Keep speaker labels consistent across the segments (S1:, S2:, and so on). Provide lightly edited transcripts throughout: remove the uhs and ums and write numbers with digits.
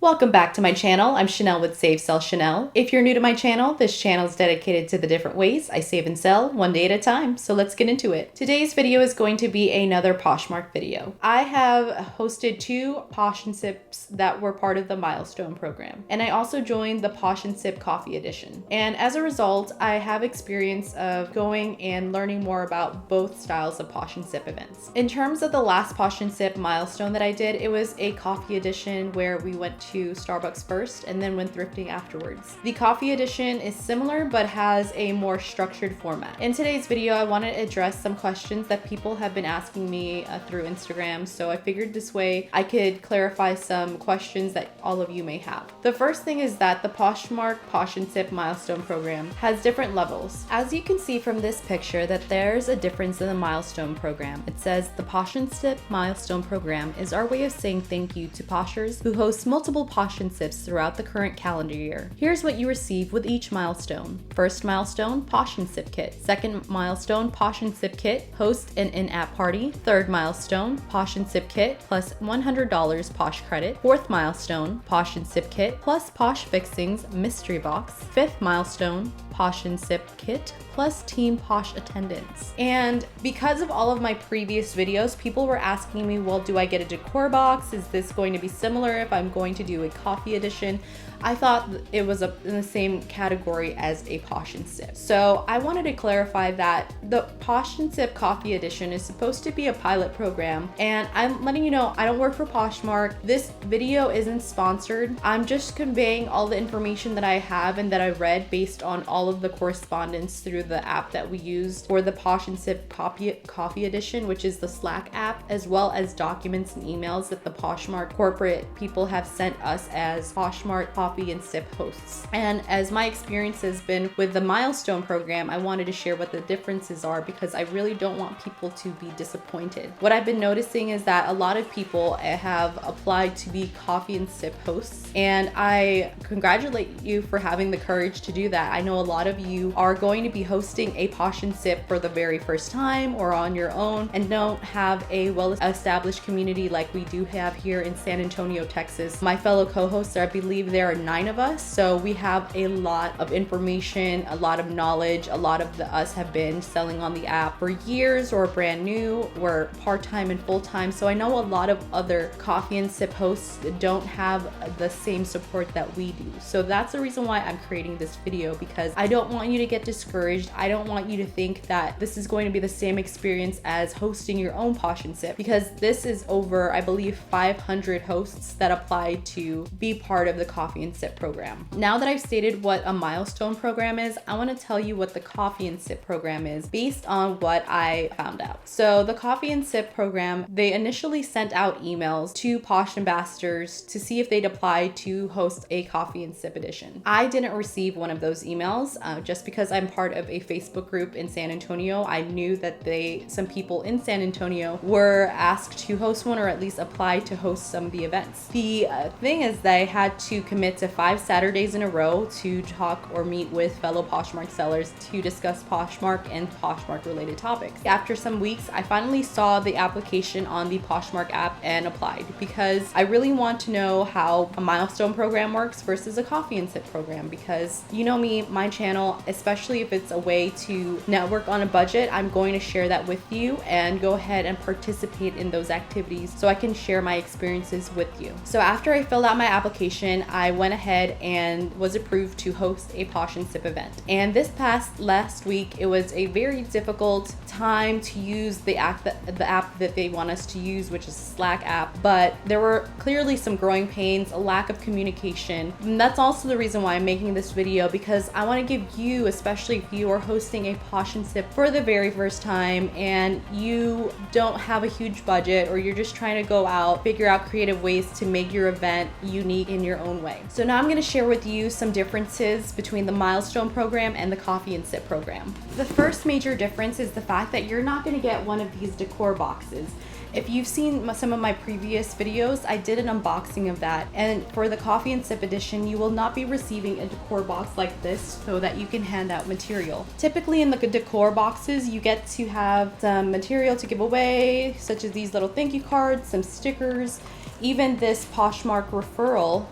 S1: Welcome back to my channel. I'm Chanel with Save Sell Chanel. If you're new to my channel, this channel is dedicated to the different ways I save and sell one day at a time. So let's get into it. Today's video is going to be another Poshmark video. I have hosted two Posh and Sips that were part of the Milestone program. And I also joined the Posh and Sip Coffee Edition. And as a result, I have experience of going and learning more about both styles of Posh and Sip events. In terms of the last Posh and Sip Milestone that I did, it was a coffee edition where we went to Starbucks first and then went thrifting afterwards. The coffee edition is similar but has a more structured format. In today's video, I want to address some questions that people have been asking me through Instagram, so I figured this way I could clarify some questions that all of you may have. The first thing is that the Poshmark Posh and Sip Milestone program has different levels. As you can see from this picture that there's a difference in the Milestone program. It says the Posh and Sip Milestone program is our way of saying thank you to Poshers who host multiple Posh and Sips throughout the current calendar year. Here's what you receive with each milestone. First milestone, Posh and Sip kit. Second milestone, Posh and Sip kit, host an in-app party. Third milestone, Posh and Sip kit plus $100 Posh credit. Fourth milestone, Posh and Sip kit plus Posh Fixings mystery box. Fifth milestone, Posh and Sip kit plus Team Posh attendance. And because of all of my previous videos, people were asking me, well, do I get a decor box? Is this going to be similar if I'm going to do a coffee edition? I thought it was in the same category as a Posh and Sip. So I wanted to clarify that the Posh and Sip Coffee Edition is supposed to be a pilot program, and I'm letting you know I don't work for Poshmark. This video isn't sponsored. I'm just conveying all the information that I have and that I read based on all of the correspondence through the app that we used for the Posh and Sip Coffee Edition, which is the Slack app, as well as documents and emails that the Poshmark corporate people have sent us as Poshmark Coffee and Sip hosts. And as my experience has been with the Milestone program, I wanted to share what the differences are because I really don't want people to be disappointed. What I've been noticing is that a lot of people have applied to be Coffee and Sip hosts, and I congratulate you for having the courage to do that. I know a lot of you are going to be hosting a Posh and Sip for the very first time or on your own and don't have a well-established community like we do have here in San Antonio, Texas. My fellow co-hosts, I believe there are 9 of us, so we have a lot of information, a lot of knowledge. A lot of us have been selling on the app for years or brand new. We're part-time and full-time, so I know a lot of other Coffee and Sip hosts don't have the same support that we do. So that's the reason why I'm creating this video, because I don't want you to get discouraged. I don't want you to think that this is going to be the same experience as hosting your own Posh and Sip, because this is over, I believe, 500 hosts that applied to be part of the Coffee and Sip program. Now that I've stated what a Milestone program is, I want to tell you what the Coffee and Sip program is based on what I found out. So the Coffee and Sip program, they initially sent out emails to Posh ambassadors to see if they'd apply to host a Coffee and Sip edition. I didn't receive one of those emails just because I'm part of a Facebook group in San Antonio. I knew that some people in San Antonio were asked to host one or at least apply to host some of the events. The thing is that I had to commit to 5 Saturdays in a row to talk or meet with fellow Poshmark sellers to discuss Poshmark and Poshmark related topics. After some weeks, I finally saw the application on the Poshmark app and applied because I really want to know how a Milestone program works versus a Coffee and Sip program, because you know me, my channel, especially if it's a way to network on a budget, I'm going to share that with you and go ahead and participate in those activities so I can share my experiences with you. So after I filled out my application, I went ahead and was approved to host a Posh and Sip event. And this last week, it was a very difficult time to use the app that they want us to use, which is Slack app, but there were clearly some growing pains, a lack of communication. And that's also the reason why I'm making this video, because I want to give you, especially if you are hosting a Posh and Sip for the very first time and you don't have a huge budget, or you're just trying to go out, figure out creative ways to make your event unique in your own way. So now I'm going to share with you some differences between the Milestone program and the Coffee and Sip program. The first major difference is the fact that you're not going to get one of these decor boxes. If you've seen some of my previous videos, I did an unboxing of that. And for the Coffee and Sip edition, you will not be receiving a decor box like this so that you can hand out material. Typically in the decor boxes, you get to have some material to give away, such as these little thank you cards, some stickers, even this Poshmark referral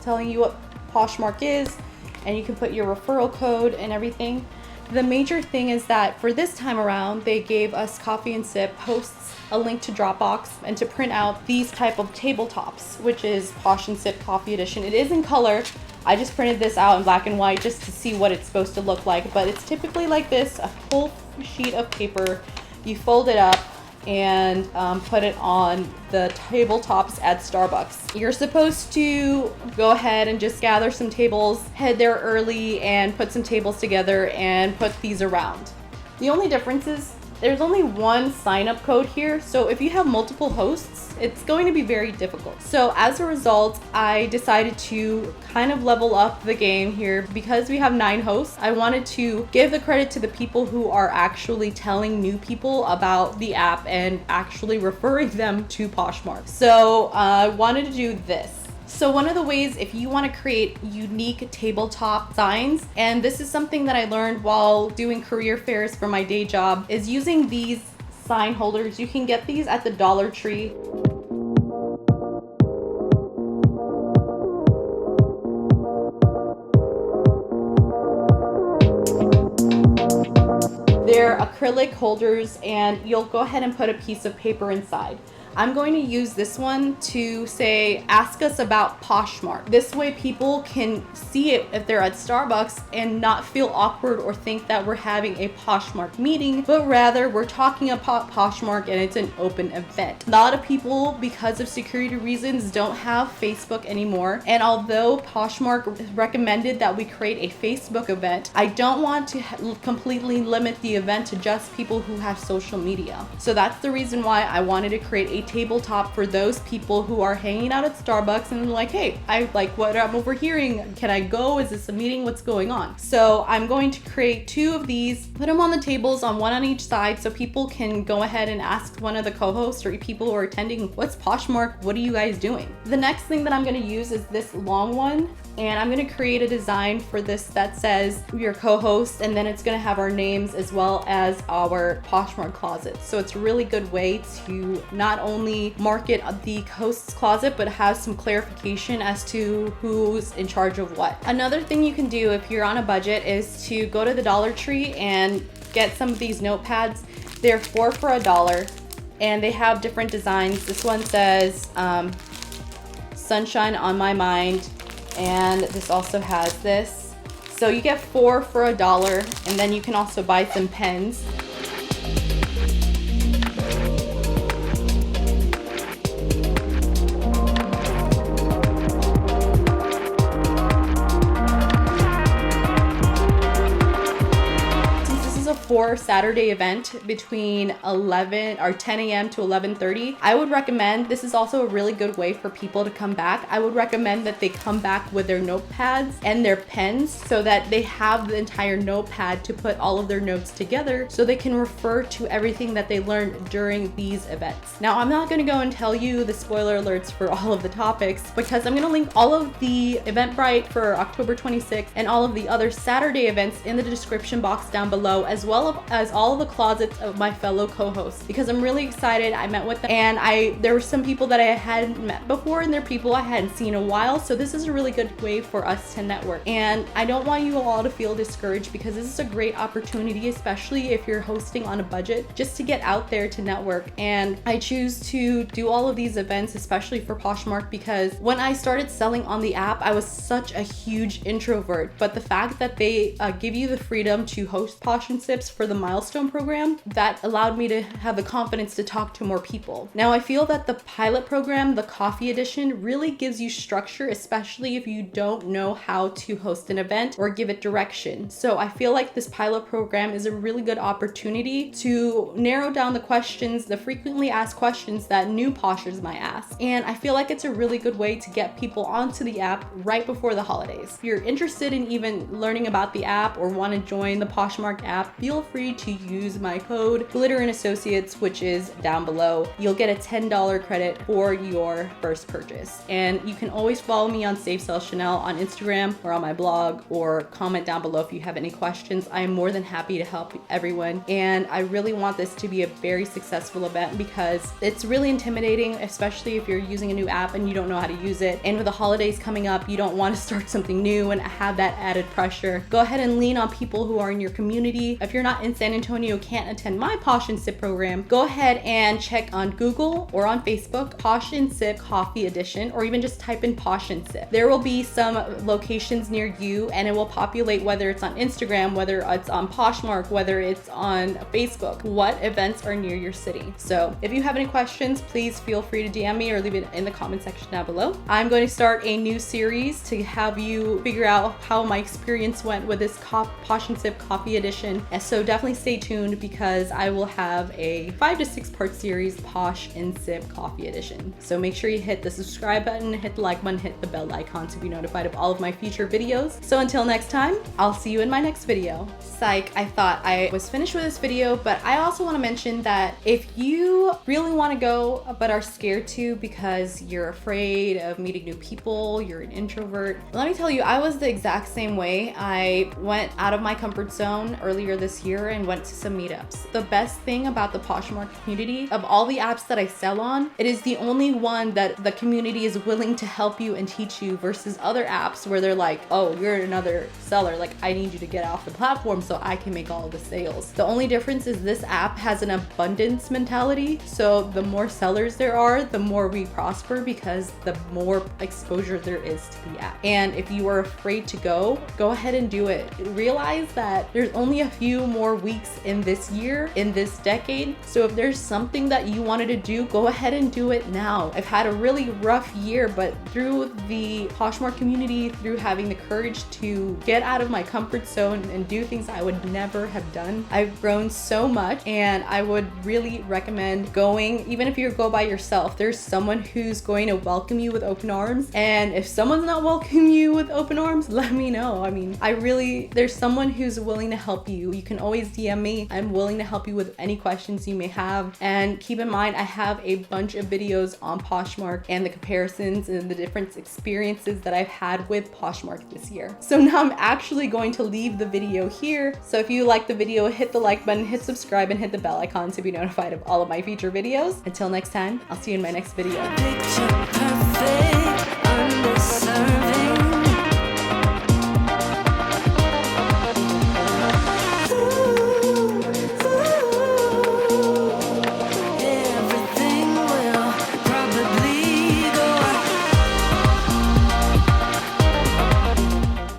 S1: telling you what Poshmark is, and you can put your referral code and everything. The major thing is that for this time around, they gave us Coffee and Sip hosts a link to Dropbox and to print out these type of tabletops, which is Posh and Sip Coffee Edition. It is in color. I just printed this out in black and white just to see what it's supposed to look like, but it's typically like this, a whole sheet of paper. You fold it up and put it on the tabletops at Starbucks. You're supposed to go ahead and just gather some tables, head there early and put some tables together and put these around. The only difference is there's only one sign-up code here, so if you have multiple hosts, it's going to be very difficult. So as a result, I decided to kind of level up the game here. Because we have 9 hosts, I wanted to give the credit to the people who are actually telling new people about the app and actually referring them to Poshmark. So I wanted to do this. So one of the ways, if you want to create unique tabletop signs, and this is something that I learned while doing career fairs for my day job, is using these sign holders. You can get these at the Dollar Tree. They're acrylic holders, and you'll go ahead and put a piece of paper inside. I'm going to use this one to say, ask us about Poshmark. This way people can see it if they're at Starbucks and not feel awkward or think that we're having a Poshmark meeting, but rather we're talking about Poshmark and it's an open event. A lot of people, because of security reasons, don't have Facebook anymore. And although Poshmark recommended that we create a Facebook event, I don't want to completely limit the event to just people who have social media. So that's the reason why I wanted to create a tabletop for those people who are hanging out at Starbucks and like, hey, I like what I'm overhearing. Can I go? Is this a meeting? What's going on? So I'm going to create 2 of these, put them on the tables, on one on each side, so people can go ahead and ask one of the co-hosts or people who are attending, what's Poshmark? What are you guys doing? The next thing that I'm going to use is this long one. And I'm going to create a design for this that says your co-host, and then it's going to have our names as well as our Poshmark closet. So it's a really good way to not only market the host's closet, but have some clarification as to who's in charge of what. Another thing you can do if you're on a budget is to go to the Dollar Tree and get some of these notepads. They're 4 for $1, and they have different designs. This one says sunshine on my mind. And this also has this. So you get 4 for $1, and then you can also buy some pens. For Saturday event between 11 or 10 a.m. to 11:30, I would recommend, this is also a really good way for people to come back. I would recommend that they come back with their notepads and their pens so that they have the entire notepad to put all of their notes together so they can refer to everything that they learned during these events. Now, I'm not going to go and tell you the spoiler alerts for all of the topics because I'm going to link all of the Eventbrite for October 26th and all of the other Saturday events in the description box down below, as well as all of the closets of my fellow co-hosts, because I'm really excited. I met with them, and there were some people that I hadn't met before, and they're people I hadn't seen in a while. So this is a really good way for us to network. And I don't want you all to feel discouraged, because this is a great opportunity, especially if you're hosting on a budget, just to get out there to network. And I choose to do all of these events, especially for Poshmark, because when I started selling on the app, I was such a huge introvert. But the fact that they give you the freedom to host Posh and Sips for the milestone program, that allowed me to have the confidence to talk to more people. Now, I feel that the pilot program, the coffee edition, really gives you structure, especially if you don't know how to host an event or give it direction. So I feel like this pilot program is a really good opportunity to narrow down the questions, the frequently asked questions that new Poshers might ask. And I feel like it's a really good way to get people onto the app right before the holidays. If you're interested in even learning about the app or want to join the Poshmark app, feel feel free to use my code Glitter and Associates, which is down below. You'll get a $10 credit for your first purchase. And you can always follow me on Save Sell Chanel on Instagram or on my blog, or comment down below if you have any questions. I am more than happy to help everyone. And I really want this to be a very successful event because it's really intimidating, especially if you're using a new app and you don't know how to use it. And with the holidays coming up, you don't want to start something new and have that added pressure. Go ahead and lean on people who are in your community. If you're not in San Antonio, can't attend my Posh and Sip program, go ahead and check on Google or on Facebook, Posh and Sip Coffee Edition, or even just type in Posh and Sip. There will be some locations near you and it will populate whether it's on Instagram, whether it's on Poshmark, whether it's on Facebook, what events are near your city. So if you have any questions, please feel free to DM me or leave it in the comment section down below. I'm going to start a new series to have you figure out how my experience went with this Posh and Sip Coffee Edition. And so definitely stay tuned because I will have a 5 to 6 part series, Posh and Sip Coffee Edition. So make sure you hit the subscribe button, hit the like button, hit the bell icon to be notified of all of my future videos. So until next time, I'll see you in my next video. Psych, I thought I was finished with this video, but I also want to mention that if you really want to go but are scared to because you're afraid of meeting new people, you're an introvert, let me tell you, I was the exact same way. I went out of my comfort zone earlier this year and went to some meetups. The best thing about the Poshmark community, of all the apps that I sell on, it is the only one that the community is willing to help you and teach you versus other apps where they're like, oh, you're another seller, like I need you to get off the platform so I can make all of the sales. The only difference is this app has an abundance mentality, so the more sellers there are, the more we prosper because the more exposure there is to the app. And if you are afraid to go ahead and do it. Realize that there's only a few more weeks in this year, in this decade, so if there's something that you wanted to do, go ahead and do it now. I've had a really rough year, but through the Poshmark community, through having the courage to get out of my comfort zone and do things I would never have done, I've grown so much. And I would really recommend going, even if you go by yourself, there's someone who's going to welcome you with open arms. And if someone's not welcoming you with open arms, let me know. I mean, there's someone who's willing to help you. You can always DM me. I'm willing to help you with any questions you may have. And keep in mind, I have a bunch of videos on Poshmark and the comparisons and the different experiences that I've had with Poshmark this year. So now I'm actually going to leave the video here. So if you like the video, hit the like button, hit subscribe, and hit the bell icon to be notified of all of my future videos. Until next time, I'll see you in my next video. Picture perfect.